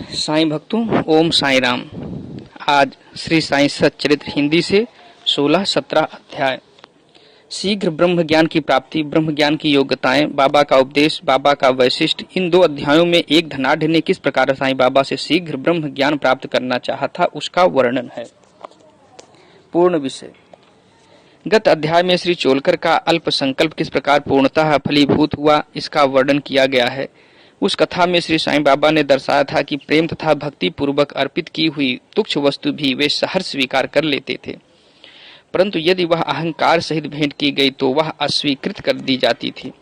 साईं भक्तों, ओम साईं राम। आज श्री साईं सच्चरित्र हिंदी से 16-17 अध्याय। शीघ्र ब्रह्म ज्ञान की प्राप्ति, ब्रह्म ज्ञान की योग्यताएं, बाबा का उपदेश, बाबा का वैशिष्ट। इन 2 अध्यायों में एक धनाढ़ ने किस प्रकार साईं बाबा से शीघ्र ब्रह्म ज्ञान प्राप्त करना चाहा था, उसका वर्णन है। पूर्ण विषय। गत अध्याय में श्री चोलकर का अल्प संकल्प किस प्रकार पूर्णतः फलीभूत हुआ, इसका वर्णन किया गया है। उस कथा में श्री साईं बाबा ने दर्शाया था कि प्रेम तथा भक्ति पूर्वक अर्पित की हुई तुच्छ वस्तु भी वे सहर्ष स्वीकार कर लेते थे, परंतु यदि वह अहंकार सहित भेंट की गई तो वह अस्वीकृत कर दी जाती थी।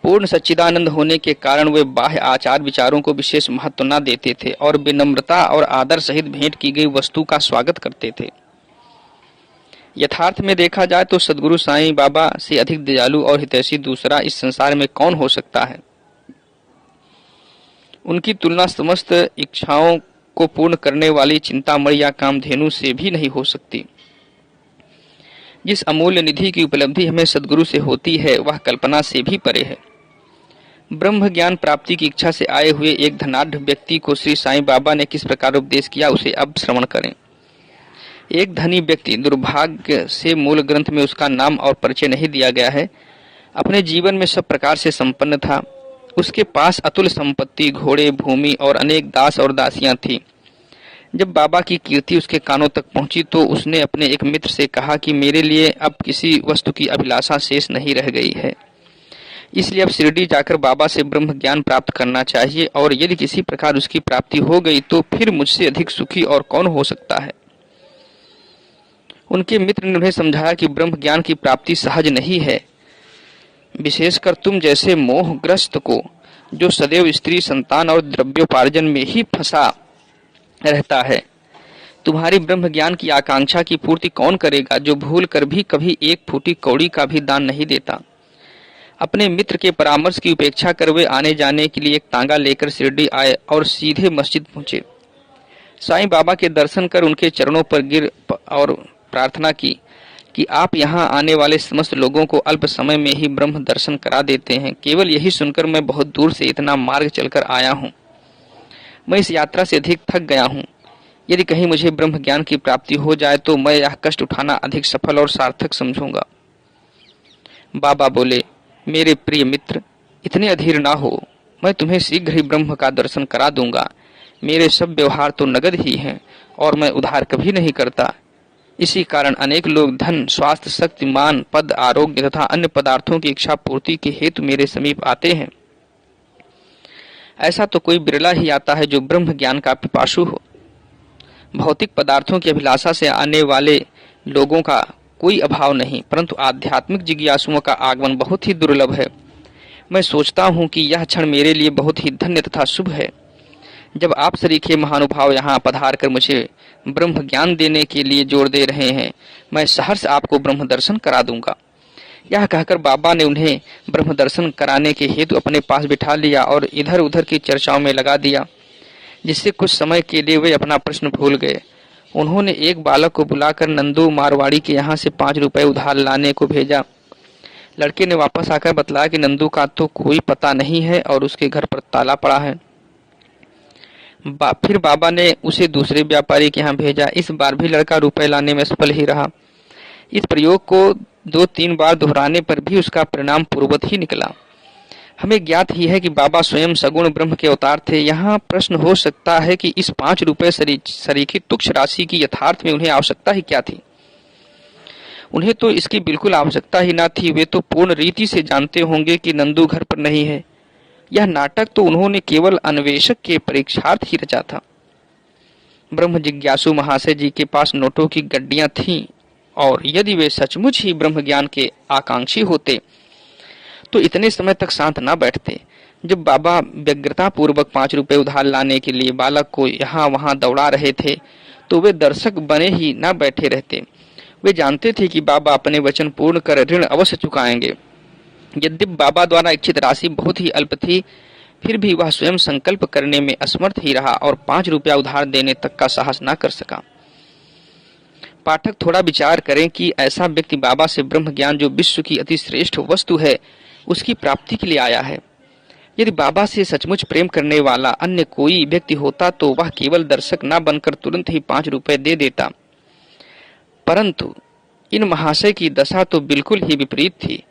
पूर्ण सच्चिदानंद होने के कारण वे बाह्य आचार विचारों को विशेष महत्व न देते थे और विनम्रता और आदर सहित भेंट की गई वस्तु का स्वागत करते थे। यथार्थ में देखा जाए तो सद्गुरु साईं बाबा से अधिक दयालु और हितैषी दूसरा इस संसार में कौन हो सकता है। उनकी तुलना समस्त इच्छाओं को पूर्ण करने वाली चिंतामणि या कामधेनु से भी नहीं हो सकती। जिस अमूल्य निधि की उपलब्धि हमें सद्गुरु से होती है वह कल्पना से भी परे है। ब्रह्म ज्ञान प्राप्ति की इच्छा से आए हुए एक धनाढ़ व्यक्ति को श्री साईं बाबा ने किस प्रकार उपदेश किया, उसे अब श्रवण करें। एक धनी व्यक्ति, दुर्भाग्य से मूल ग्रंथ में उसका नाम और परिचय नहीं दिया गया है, अपने जीवन में सब प्रकार से संपन्न था। उसके पास अतुल संपत्ति, घोड़े, भूमि और अनेक दास और दासियां थी। जब बाबा की कीर्ति उसके कानों तक पहुंची तो उसने अपने एक मित्र से कहा कि मेरे लिए अब किसी वस्तु की अभिलाषा शेष नहीं रह गई है, इसलिए अब शिरडी जाकर बाबा से ब्रह्म ज्ञान प्राप्त करना चाहिए, और यदि किसी प्रकार उसकी प्राप्ति हो गई तो फिर मुझसे अधिक सुखी और कौन हो सकता है। उनके मित्र ने उन्हें समझाया कि ब्रह्म ज्ञान की प्राप्ति सहज नहीं है, विशेषकर तुम जैसे मोहग्रस्त को, जो सदैव स्त्री, संतान और द्रव्योपार्जन में ही फंसा रहता है। तुम्हारी ब्रह्म ज्ञान की आकांक्षा की पूर्ति कौन करेगा, जो भूल कर भी कभी एक फूटी कौड़ी का भी दान नहीं देता। अपने मित्र के परामर्श की उपेक्षा कर वे आने जाने के लिए एक तांगा लेकर शिरडी आए और सीधे मस्जिद पहुंचे। साईं बाबा के दर्शन कर उनके चरणों पर गिर और प्रार्थना की कि आप यहाँ आने वाले समस्त लोगों को अल्प समय में ही ब्रह्म दर्शन करा देते हैं। केवल यही सुनकर मैं बहुत दूर से इतना मार्ग चलकर आया हूँ। मैं इस यात्रा से अधिक थक गया हूँ। यदि कहीं मुझे ब्रह्म ज्ञान की प्राप्ति हो जाए तो मैं यह कष्ट उठाना अधिक सफल और सार्थक समझूंगा। बाबा बोले, मेरे प्रिय मित्र, इतने अधीर ना हो, मैं तुम्हें शीघ्र ही ब्रह्म का दर्शन करा दूंगा। मेरे सब व्यवहार तो नगद ही हैं और मैं उधार कभी नहीं करता। इसी कारण अनेक लोग धन, स्वास्थ्य, शक्ति, मान, पद, आरोग्य तथा अन्य पदार्थों की इच्छा पूर्ति के हेतु मेरे समीप आते हैं। ऐसा तो कोई बिरला ही आता है जो ब्रह्म ज्ञान का पिपासु हो। भौतिक पदार्थों की अभिलाषा से आने वाले लोगों का कोई अभाव नहीं, परंतु आध्यात्मिक जिज्ञासुओं का आगमन बहुत ही दुर्लभ है। मैं सोचता हूँ कि यह क्षण मेरे लिए बहुत ही धन्य तथा शुभ है, जब आप सरीखे महानुभाव यहाँ पधार कर मुझे ब्रह्म ज्ञान देने के लिए जोर दे रहे हैं। मैं सहर्ष आपको ब्रह्म दर्शन करा दूंगा। यह कहकर बाबा ने उन्हें ब्रह्म दर्शन कराने के हेतु अपने पास बिठा लिया और इधर उधर की चर्चाओं में लगा दिया, जिससे कुछ समय के लिए वे अपना प्रश्न भूल गए। उन्होंने एक बालक को बुलाकर नंदू मारवाड़ी के यहाँ से 5 रुपए उधार लाने को भेजा। लड़के ने वापस आकर बतलाया कि नंदू का तो कोई पता नहीं है और उसके घर पर ताला पड़ा है। फिर बाबा ने उसे दूसरे व्यापारी के यहाँ भेजा। इस बार भी लड़का रुपए लाने में सफल ही रहा। इस प्रयोग को 2-3 बार दोहराने पर भी उसका परिणाम पूर्ववत ही निकला। हमें ज्ञात ही है कि बाबा स्वयं सगुण ब्रह्म के अवतार थे। यहाँ प्रश्न हो सकता है कि इस 5 रुपए सरीखी तुच्छ राशि की यथार्थ में उन्हें आवश्यकता ही क्या थी। उन्हें तो इसकी बिल्कुल आवश्यकता ही ना थी। वे तो पूर्ण रीति से जानते होंगे कि नंदू घर पर नहीं है। यह नाटक तो उन्होंने केवल अन्वेषक के परीक्षार्थ ही रचा था। ब्रह्म जिज्ञासु महाशय जी के पास नोटों की गड्डियां थीं, और यदि वे सचमुच ही ब्रह्म ज्ञान के आकांक्षी होते तो इतने समय तक शांत न बैठते। जब बाबा व्यग्रता पूर्वक 5 रुपए उधार लाने के लिए बालक को यहाँ वहां दौड़ा रहे थे तो वे दर्शक बने ही न बैठे रहते। वे जानते थे कि बाबा अपने वचन पूर्ण कर ऋण अवश्य चुकाएंगे। यद्यपि बाबा द्वारा इच्छित राशि बहुत ही अल्प थी, फिर भी वह स्वयं संकल्प करने में असमर्थ ही रहा और 5 रुपया उधार देने तक का साहस न कर सका। पाठक थोड़ा विचार करें कि ऐसा व्यक्ति बाबा से ब्रह्म ज्ञान, जो विश्व की अति श्रेष्ठ वस्तु है, उसकी प्राप्ति के लिए आया है। यदि बाबा से सचमुच प्रेम करने वाला अन्य कोई व्यक्ति होता तो वह केवल दर्शक न बनकर तुरंत ही 5 रुपए दे देता, परंतु इन महाशय की दशा तो बिल्कुल ही विपरीत थी।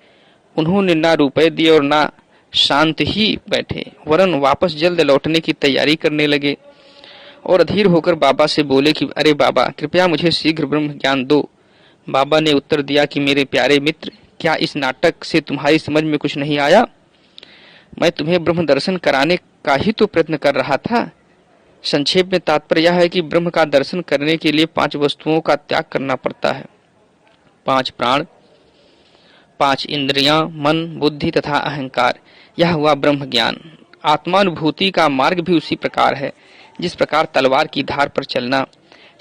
उन्होंने ना रुपए दिए और ना शांत ही बैठे, वरन वापस जल्द लौटने की तैयारी करने लगे और अधीर होकर बाबा से बोले कि अरे बाबा, कृपया मुझे शीघ्र ब्रह्म ज्ञान दो। बाबा ने उत्तर दिया कि मेरे प्यारे मित्र, क्या इस नाटक से तुम्हारी समझ में कुछ नहीं आया? मैं तुम्हें ब्रह्म दर्शन कराने का ही तो प्रयत्न कर रहा था। संक्षेप में तात्पर्य यह है कि ब्रह्म का दर्शन करने के लिए 5 वस्तुओं का त्याग करना पड़ता है। 5 प्राण, 5 इंद्रियां, मन, बुद्धि तथा अहंकार। यह हुआ ब्रह्म ज्ञान। आत्मानुभूति का मार्ग भी उसी प्रकार है जिस प्रकार तलवार की धार पर चलना।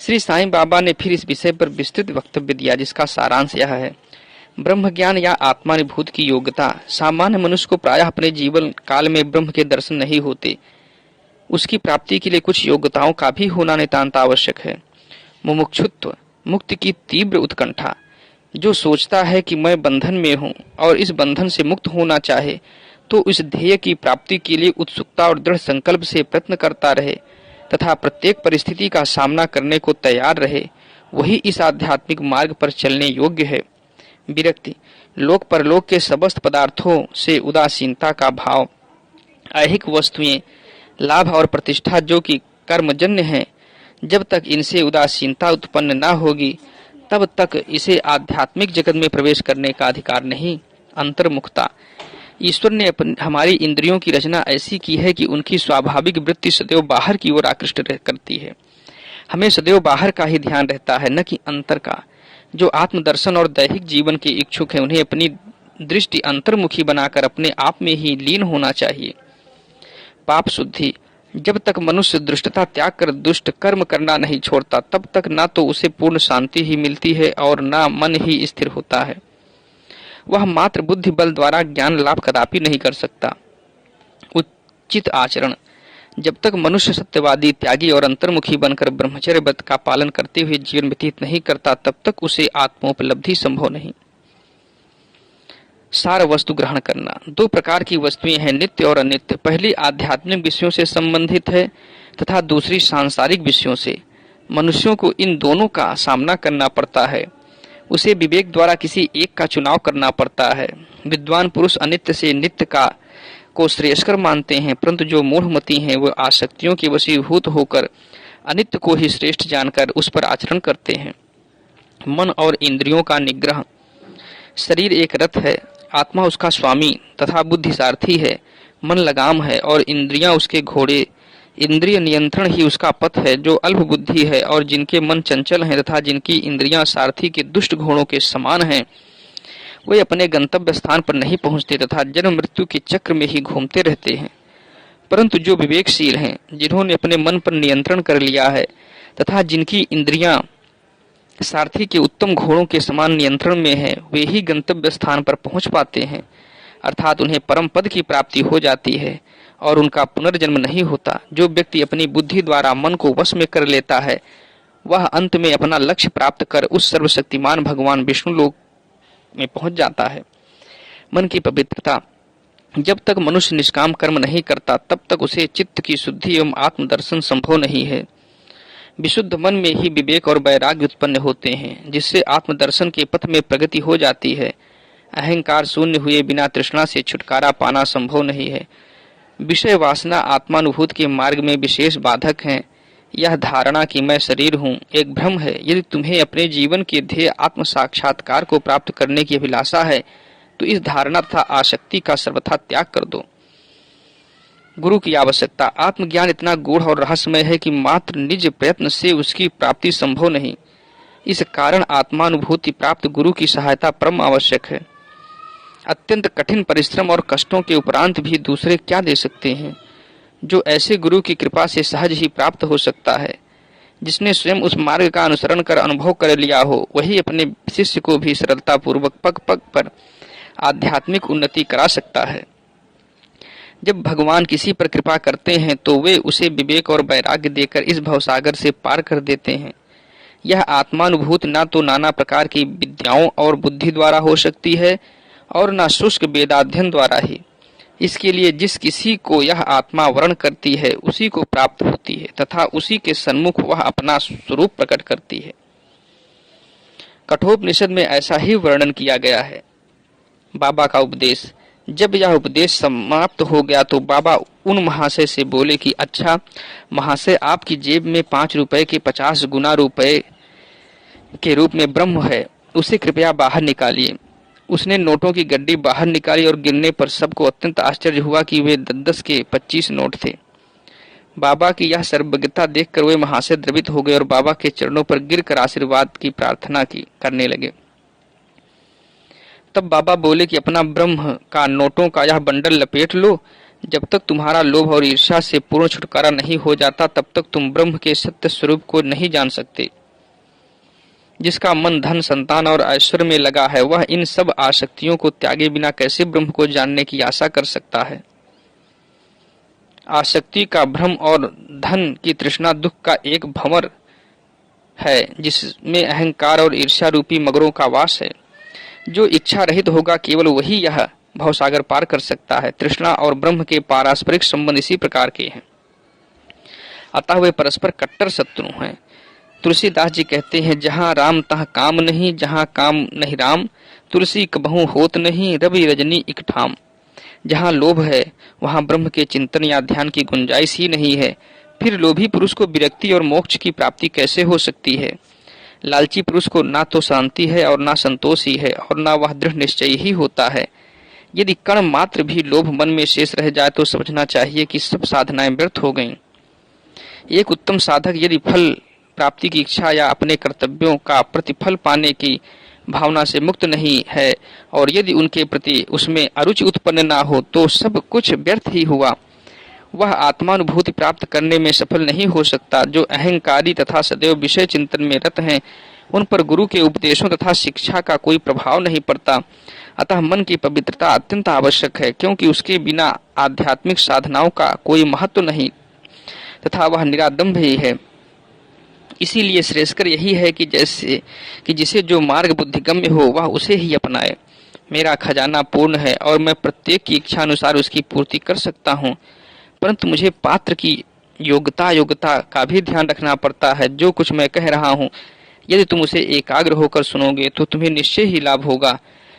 श्री साईं बाबा ने फिर इस विषय पर विस्तृत वक्तव्य दिया, जिसका सारांश यह है। ब्रह्म ज्ञान या आत्मानुभूति की योग्यता। सामान्य मनुष्य को प्रायः अपने जीवन काल में ब्रह्म के दर्शन नहीं होते। उसकी प्राप्ति के लिए कुछ योग्यताओं का भी होना नितांत आवश्यक है। मुमुक्षुत्व, मुक्ति की तीव्र उत्कंठा। जो सोचता है कि मैं बंधन में हूँ और इस बंधन से मुक्त होना चाहे, तो इस ध्येय की प्राप्ति के लिए उत्सुकता और दृढ़ संकल्प से प्रयत्न करता रहे तथा प्रत्येक परिस्थिति का सामना करने को तैयार रहे, वही इस आध्यात्मिक मार्ग पर चलने योग्य है। विरक्ति, लोक परलोक के समस्त पदार्थों से उदासीनता का भाव। ऐहिक वस्तुएं, लाभ और प्रतिष्ठा जो कि कर्मजन्य है, जब तक इनसे उदासीनता उत्पन्न न होगी तब तक इसे आध्यात्मिक जगत में प्रवेश करने का अधिकार नहीं। अंतर्मुखता, ईश्वर ने हमारी इंद्रियों की रचना ऐसी की है कि उनकी स्वाभाविक वृत्ति सदैव बाहर की ओर आकृष्ट करती है। हमें सदैव बाहर का ही ध्यान रहता है, न कि अंतर का। जो आत्मदर्शन और दैहिक जीवन के इच्छुक हैं, उन्हें अपनी दृष्टि अंतर्मुखी बनाकर अपने आप में ही लीन होना चाहिए। पाप शुद्धि, जब तक मनुष्य दुष्टता त्याग कर दुष्ट कर्म करना नहीं छोड़ता, तब तक ना तो उसे पूर्ण शांति ही मिलती है और ना मन ही स्थिर होता है। वह मात्र बुद्धि बल द्वारा ज्ञान लाभ कदापि नहीं कर सकता। उचित आचरण, जब तक मनुष्य सत्यवादी, त्यागी और अंतर्मुखी बनकर ब्रह्मचर्य व्रत का पालन करते हुए जीवन व्यतीत नहीं करता, तब तक उसे आत्मोपलब्धि संभव नहीं। सार वस्तु ग्रहण करना। 2 प्रकार की वस्तुएं हैं, नित्य और अनित्य। पहली आध्यात्मिक विषयों से संबंधित है तथा दूसरी सांसारिक विषयों से। मनुष्यों को इन दोनों का सामना करना पड़ता है। उसे विवेक द्वारा किसी एक का चुनाव करना पड़ता है। विद्वान पुरुष अनित्य से नित्य को श्रेयस्कर मानते हैं, परंतु जो मूढ़मती हैं वो आसक्तियों के वशीभूत होकर अनित्य को ही श्रेष्ठ जानकर उस पर आचरण करते हैं। मन और इंद्रियों का निग्रह। शरीर एक रथ है, आत्मा उसका स्वामी तथा बुद्धि सारथी है। मन लगाम है और इंद्रियां उसके घोड़े। इंद्रिय नियंत्रण ही उसका पथ है। जो अल्प बुद्धि है और जिनके मन चंचल हैं तथा जिनकी इंद्रियां सारथी के दुष्ट घोड़ों के समान हैं, वे अपने गंतव्य स्थान पर नहीं पहुंचते तथा जन्म मृत्यु के चक्र में ही घूमते रहते हैं। परंतु जो विवेकशील हैं, जिन्होंने अपने मन पर नियंत्रण कर लिया है तथा जिनकी इंद्रियां सारथी के उत्तम घोड़ों के समान नियंत्रण में है, वे ही गंतव्य स्थान पर पहुंच पाते हैं, अर्थात उन्हें परम पद की प्राप्ति हो जाती है और उनका पुनर्जन्म नहीं होता। जो व्यक्ति अपनी बुद्धि द्वारा मन को वश में कर लेता है, वह अंत में अपना लक्ष्य प्राप्त कर उस सर्वशक्तिमान भगवान विष्णु लोक में पहुंच जाता है। मन की पवित्रता। जब तक मनुष्य निष्काम कर्म नहीं करता, तब तक उसे चित्त की शुद्धि एवं आत्मदर्शन संभव नहीं है। विशुद्ध मन में ही विवेक और वैराग्य उत्पन्न होते हैं, जिससे आत्मदर्शन के पथ में प्रगति हो जाती है। अहंकार शून्य हुए बिना तृष्णा से छुटकारा पाना संभव नहीं है। विषय वासना आत्मानुभूत के मार्ग में विशेष बाधक हैं। यह धारणा कि मैं शरीर हूँ एक भ्रम है। यदि तुम्हें अपने जीवन के ध्येय आत्म साक्षात्कार को प्राप्त करने की अभिलाषा है, तो इस धारणा तथा आसक्ति का सर्वथा त्याग कर दो। गुरु की आवश्यकता। आत्मज्ञान इतना गूढ़ और रहस्यमय है कि मात्र निज प्रयत्न से उसकी प्राप्ति संभव नहीं। इस कारण आत्मानुभूति प्राप्त गुरु की सहायता परम आवश्यक है। अत्यंत कठिन परिश्रम और कष्टों के उपरांत भी दूसरे क्या दे सकते हैं, जो ऐसे गुरु की कृपा से सहज ही प्राप्त हो सकता है। जिसने स्वयं उस मार्ग का अनुसरण कर अनुभव कर लिया हो, वही अपने शिष्य को भी सरलता पूर्वक पग पग पर आध्यात्मिक उन्नति करा सकता है। जब भगवान किसी पर कृपा करते हैं तो वे उसे विवेक और वैराग्य देकर इस भवसागर से पार कर देते हैं। यह आत्मानुभूति ना तो नाना प्रकार की विद्याओं और बुद्धि द्वारा हो सकती है और न शुष्क वेदाध्ययन द्वारा ही। इसके लिए जिस किसी को यह आत्मा वर्ण करती है उसी को प्राप्त होती है तथा उसी के सन्मुख वह अपना स्वरूप प्रकट करती है। कठोपनिषद में ऐसा ही वर्णन किया गया है। बाबा का उपदेश। जब यह उपदेश समाप्त हो गया तो बाबा उन महाशय से बोले कि अच्छा महाशय, आपकी जेब में 5 रुपए के 50 गुना रुपए के रूप में ब्रह्म है, उसे कृपया बाहर निकालिए। उसने नोटों की गड्डी बाहर निकाली और गिरने पर सबको अत्यंत आश्चर्य हुआ कि वे 10-10 के 25 नोट थे। बाबा की यह सर्वज्ञता देखकर वे महाशय द्रवित हो गए और बाबा के चरणों पर गिरकर आशीर्वाद की प्रार्थना करने लगे। तब बाबा बोले कि अपना ब्रह्म का नोटों का यह बंडल लपेट लो। जब तक तुम्हारा लोभ और ईर्ष्या से पूर्ण छुटकारा नहीं हो जाता तब तक तुम ब्रह्म के सत्य स्वरूप को नहीं जान सकते। जिसका मन धन, संतान और ऐश्वर्य में लगा है वह इन सब आसक्तियों को त्यागे बिना कैसे ब्रह्म को जानने की आशा कर सकता है। आसक्ति का भ्रम और धन की तृष्णा दुख का एक भंवर है जिसमें अहंकार और ईर्ष्या रूपी मगरों का वास है। जो इच्छा रहित होगा केवल वही यह भवसागर पार कर सकता है। तृष्णा और ब्रह्म के पारस्परिक संबंध इसी प्रकार के हैं, अतः वे परस्पर कट्टर शत्रु हैं। तुलसीदास जी कहते हैं, जहाँ राम तहाँ काम नहीं, जहाँ काम नहीं राम, तुलसी कबहू होत नहीं, रवि रजनी इक ठाम। जहाँ लोभ है वहाँ ब्रह्म के चिंतन या ध्यान की गुंजाइश ही नहीं है। फिर लोभी पुरुष को विरक्ति और मोक्ष की प्राप्ति कैसे हो सकती है। लालची पुरुष को ना तो शांति है और ना संतोष ही है और ना वह दृढ़ निश्चय ही होता है। यदि कण मात्र भी लोभ मन में शेष रह जाए तो समझना चाहिए कि सब साधनाएं व्यर्थ हो गईं। एक उत्तम साधक यदि फल प्राप्ति की इच्छा या अपने कर्तव्यों का प्रतिफल पाने की भावना से मुक्त नहीं है और यदि उनके प्रति उसमें अरुचि उत्पन्न ना हो तो सब कुछ व्यर्थ ही हुआ। वह आत्मानुभूति प्राप्त करने में सफल नहीं हो सकता। जो अहंकारी तथा सदैव विषय चिंतन में रत हैं उन पर गुरु के उपदेशों तथा शिक्षा का कोई प्रभाव नहीं पड़ता। अतः मन की पवित्रता अत्यंत आवश्यक है, क्योंकि उसके बिना आध्यात्मिक साधनाओं का कोई महत्व नहीं तथा वह निरादम्भ ही है। इसीलिए श्रेष्ठकर यही है कि जिसे जो मार्ग बुद्धिगम्य हो वह उसे ही अपनाए। मेरा खजाना पूर्ण है और मैं प्रत्येक की इच्छा अनुसार उसकी पूर्ति कर सकता हूँ, परंतु मुझे पात्र की योग्यता का भी ध्यान रखना पड़ता है। जो कुछ मैं कह रहा हूँ यदि तुम उसे एकाग्र होकर सुनोगे तो तुम्हें निश्चय ही लाभ होगा।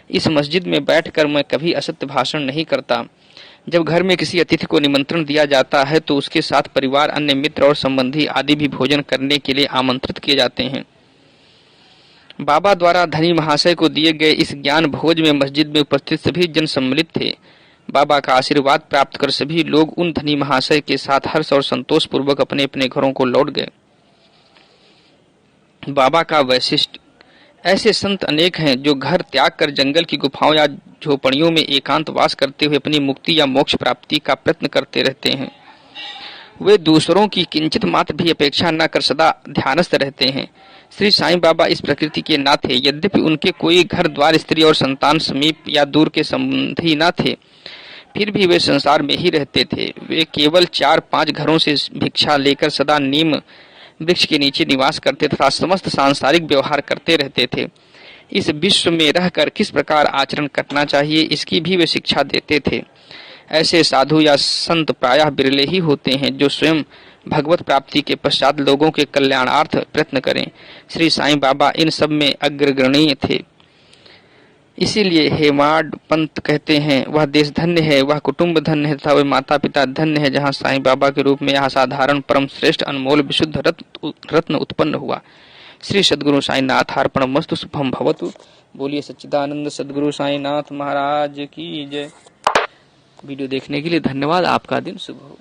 इस मस्जिद में बैठकर मैं कभी असत्य भाषण नहीं करता। जब घर में किसी अतिथि को निमंत्रण दिया जाता है तो उसके साथ परिवार, अन्य मित्र और संबंधी आदि भी भोजन करने के लिए आमंत्रित किए जाते हैं। बाबा द्वारा धनी महाशय को दिए गए इस ज्ञान भोज में मस्जिद में उपस्थित सभी जन सम्मिलित थे। बाबा का आशीर्वाद प्राप्त कर सभी लोग उन धनी महाशय के साथ हर्ष और संतोष पूर्वक अपने अपने घरों को लौट गए। बाबा का वैशिष्ट। ऐसे संत अनेक हैं जो घर त्याग कर जंगल की गुफाओं या झोपड़ियों में एकांतवास करते हुए अपनी मुक्ति या मोक्ष प्राप्ति का प्रयत्न करते रहते हैं। वे दूसरों की किंचित मात्र भी अपेक्षा न कर सदा ध्यानस्थ रहते हैं। श्री साईं बाबा इस प्रकृति के न थे। यद्यपि उनके कोई घर द्वार, स्त्री और संतान समीप या दूर के संबंधी न थे, फिर भी वे संसार में ही रहते थे। वे केवल 4-5 घरों से भिक्षा लेकर सदा नीम वृक्ष के नीचे निवास करते तथा समस्त सांसारिक व्यवहार करते रहते थे। इस विश्व में रहकर किस प्रकार आचरण करना चाहिए इसकी भी वे शिक्षा देते थे। ऐसे साधु या संत प्रायः बिरले ही होते हैं जो स्वयं भगवत प्राप्ति के पश्चात लोगों के कल्याणार्थ प्रयत्न करें। श्री साईं बाबा इन सब में अग्रगणीय थे। इसीलिए हेमाड पंत कहते हैं, वह देश धन्य है, वह कुटुंब धन्य है तथा वह माता पिता धन्य है जहाँ साईं बाबा के रूप में यह साधारण परम श्रेष्ठ अनमोल विशुद्ध रत्न उत्पन्न हुआ। श्री सद्गुरु साईनाथ अर्पणमस्तु। शुभम भवतु। बोलिए सच्चिदानंद सद्गुरु साईनाथ महाराज की जय। वीडियो देखने के लिए धन्यवाद। आपका दिन शुभ हो।